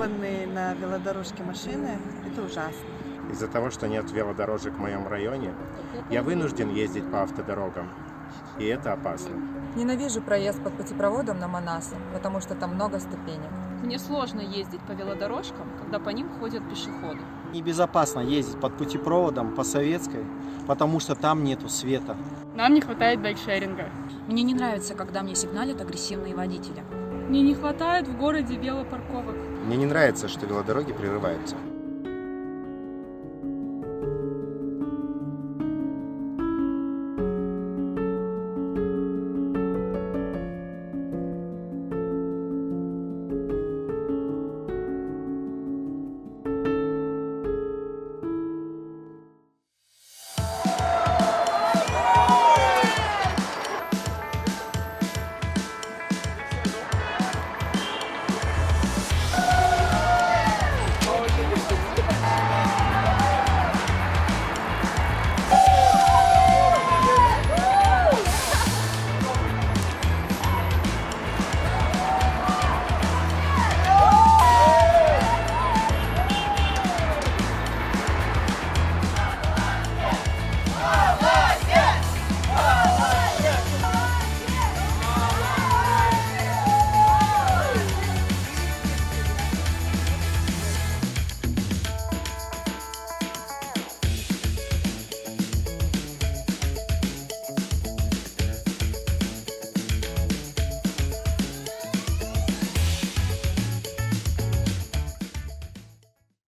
припаркованные на велодорожке машины – это ужасно. Из-за того, что нет велодорожек в моем районе, я вынужден ездить по автодорогам, и это опасно. Ненавижу проезд под путепроводом на Манасу, потому что там много ступенек. Мне сложно ездить по велодорожкам, когда по ним ходят пешеходы. Небезопасно ездить под путепроводом по Советской, потому что там нету света. Нам не хватает байкшеринга. Мне не нравится, когда мне сигналят агрессивные водители. Мне не хватает в городе велопарковок. Мне не нравится, что велодороги прерываются.